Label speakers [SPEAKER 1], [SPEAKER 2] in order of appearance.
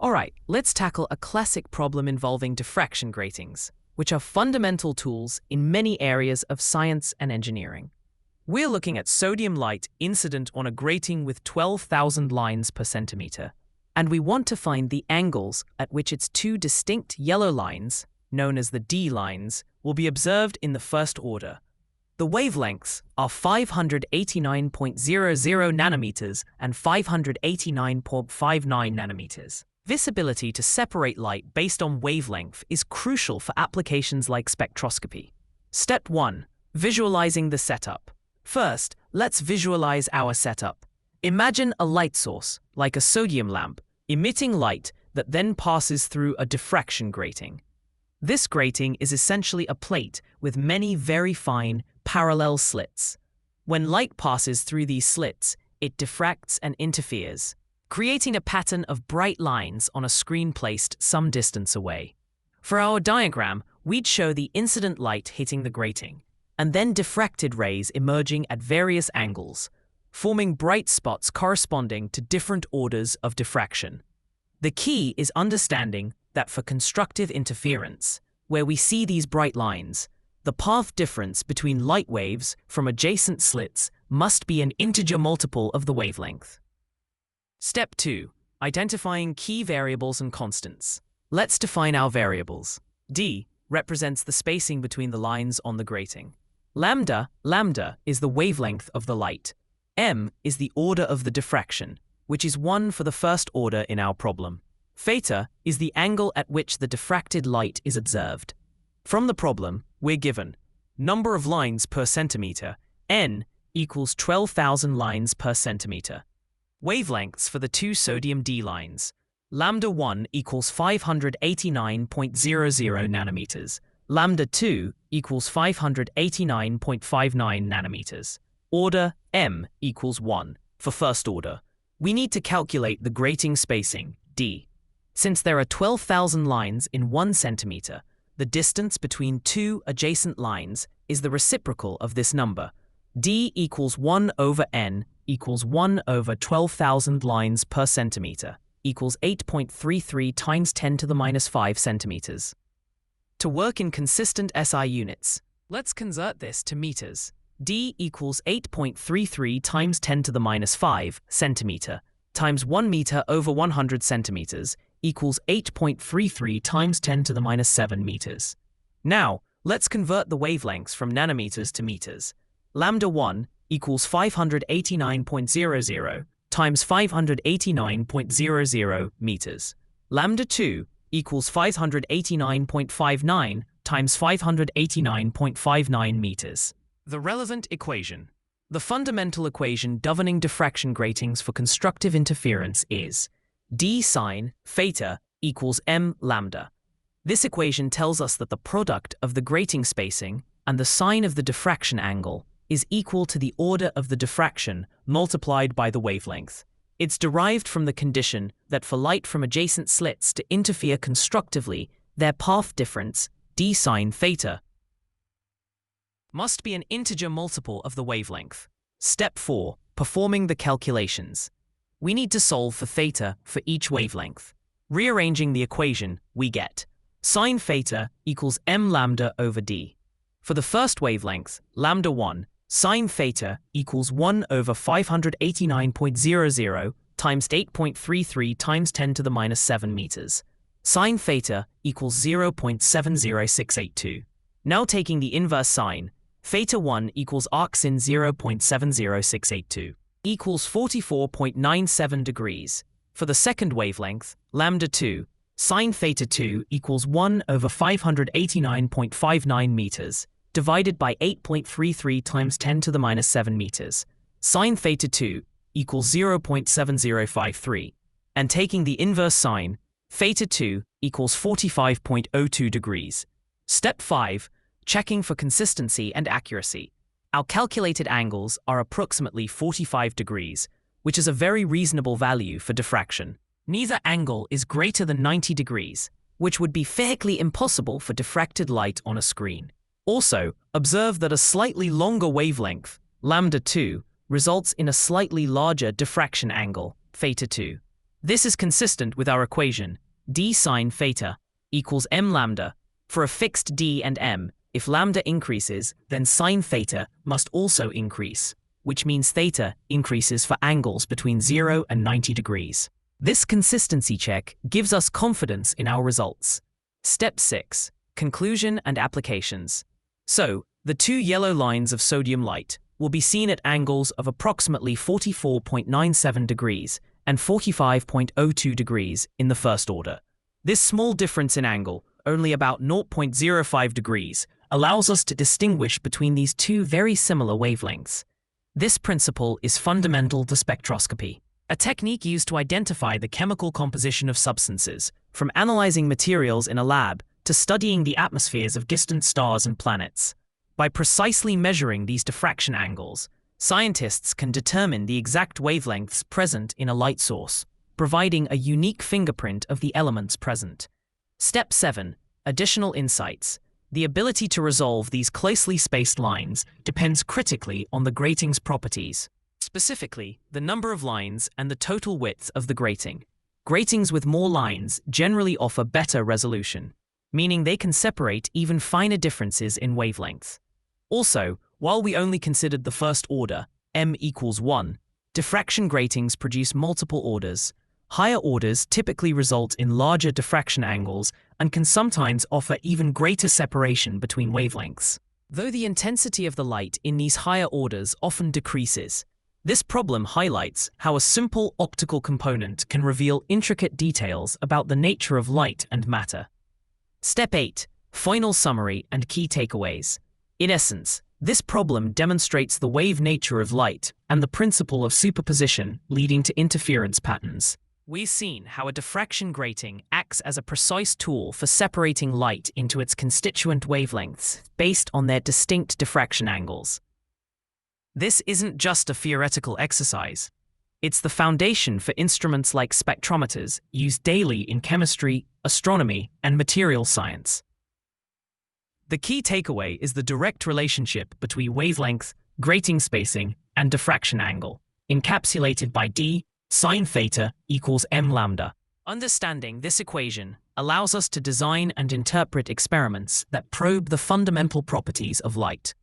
[SPEAKER 1] Alright, let's tackle a classic problem involving diffraction gratings, which are fundamental tools in many areas of science and engineering. We're looking at sodium light incident on a grating with 12,000 lines per centimeter, and we want to find the angles at which its two distinct yellow lines, known as the D lines, will be observed in the first order. The wavelengths are 589.00 nanometers and 589.59 nanometers. This ability to separate light based on wavelength is crucial for applications like spectroscopy. Step 1. Visualizing the setup. First, let's visualize our setup. Imagine a light source, like a sodium lamp, emitting light that then passes through a diffraction grating. This grating is essentially a plate with many very fine, parallel slits. When light passes through these slits, it diffracts and interferes, creating a pattern of bright lines on a screen placed some distance away. For our diagram, we'd show the incident light hitting the grating, and then diffracted rays emerging at various angles, forming bright spots corresponding to different orders of diffraction. The key is understanding that for constructive interference, where we see these bright lines, the path difference between light waves from adjacent slits must be an integer multiple of the wavelength. Step 2. Identifying key variables and constants. Let's define our variables. D represents the spacing between the lines on the grating. Lambda is the wavelength of the light. M is the order of the diffraction, which is 1 for the first order in our problem. Theta is the angle at which the diffracted light is observed. From the problem, we're given number of lines per centimeter, N equals 12,000 lines per centimeter. Wavelengths for the two sodium D lines. Lambda 1 equals 589.00 nanometers. Lambda 2 equals 589.59 nanometers. Order M equals 1 for first order. We need to calculate the grating spacing, D. Since there are 12,000 lines in 1 centimeter, the distance between two adjacent lines is the reciprocal of this number. D equals 1 over N equals 1 over 12,000 lines per centimeter equals 8.33 times 10 to the minus 5 centimeters. To work in consistent SI units, let's convert this to meters. D equals 8.33 times 10 to the minus 5 centimeter times 1 meter over 100 centimeters equals 8.33 times 10 to the minus 7 meters. Now, let's convert the wavelengths from nanometers to meters. Lambda 1 equals 589.00 times 589.00 meters. Lambda 2 equals 589.59 times 589.59 meters. The relevant equation. The fundamental equation governing diffraction gratings for constructive interference is d sine theta equals m lambda. This equation tells us that the product of the grating spacing and the sine of the diffraction angle is equal to the order of the diffraction multiplied by the wavelength. It's derived from the condition that for light from adjacent slits to interfere constructively, their path difference, d sine theta, must be an integer multiple of the wavelength. Step 4. Performing the calculations. We need to solve for theta for each wavelength. Rearranging the equation, we get sine theta equals m lambda over d. For the first wavelength, lambda 1, sine theta equals 1 over 589.00 times 8.33 times 10 to the minus 7 meters. Sine theta equals 0.70682. Now taking the inverse sine, theta 1 equals arcsine 0.70682 equals 44.97 degrees. For the second wavelength, lambda 2, sine theta 2 equals 1 over 589.59 meters, divided by 8.33 times 10 to the minus 7 meters. Sine theta 2 equals 0.7053. And taking the inverse sine, theta 2 equals 45.02 degrees. Step 5. Checking for consistency and accuracy. Our calculated angles are approximately 45 degrees, which is a very reasonable value for diffraction. Neither angle is greater than 90 degrees, which would be physically impossible for diffracted light on a screen. Also, observe that a slightly longer wavelength, lambda 2, results in a slightly larger diffraction angle, theta 2. This is consistent with our equation, d sine theta equals m lambda, for a fixed d and m. If lambda increases, then sine theta must also increase, which means theta increases for angles between 0 and 90 degrees. This consistency check gives us confidence in our results. Step 6. Conclusion and applications. So, the two yellow lines of sodium light will be seen at angles of approximately 44.97 degrees and 45.02 degrees in the first order. This small difference in angle, only about 0.05 degrees, allows us to distinguish between these two very similar wavelengths. This principle is fundamental to spectroscopy, a technique used to identify the chemical composition of substances, from analyzing materials in a lab to studying the atmospheres of distant stars and planets. By precisely measuring these diffraction angles, scientists can determine the exact wavelengths present in a light source, providing a unique fingerprint of the elements present. Step 7. Additional insights. The ability to resolve these closely spaced lines depends critically on the grating's properties, specifically the number of lines and the total width of the grating. Gratings with more lines generally offer better resolution, meaning they can separate even finer differences in wavelength. Also, while we only considered the first order, m equals 1, diffraction gratings produce multiple orders. Higher orders typically result in larger diffraction angles and can sometimes offer even greater separation between wavelengths. Though the intensity of the light in these higher orders often decreases, this problem highlights how a simple optical component can reveal intricate details about the nature of light and matter. Step 8. Final summary and key takeaways. In essence, this problem demonstrates the wave nature of light and the principle of superposition leading to interference patterns. We've seen how a diffraction grating acts as a precise tool for separating light into its constituent wavelengths based on their distinct diffraction angles. This isn't just a theoretical exercise. It's the foundation for instruments like spectrometers used daily in chemistry, astronomy, and material science. The key takeaway is the direct relationship between wavelength, grating spacing, and diffraction angle, encapsulated by d sine theta equals m lambda. Understanding this equation allows us to design and interpret experiments that probe the fundamental properties of light.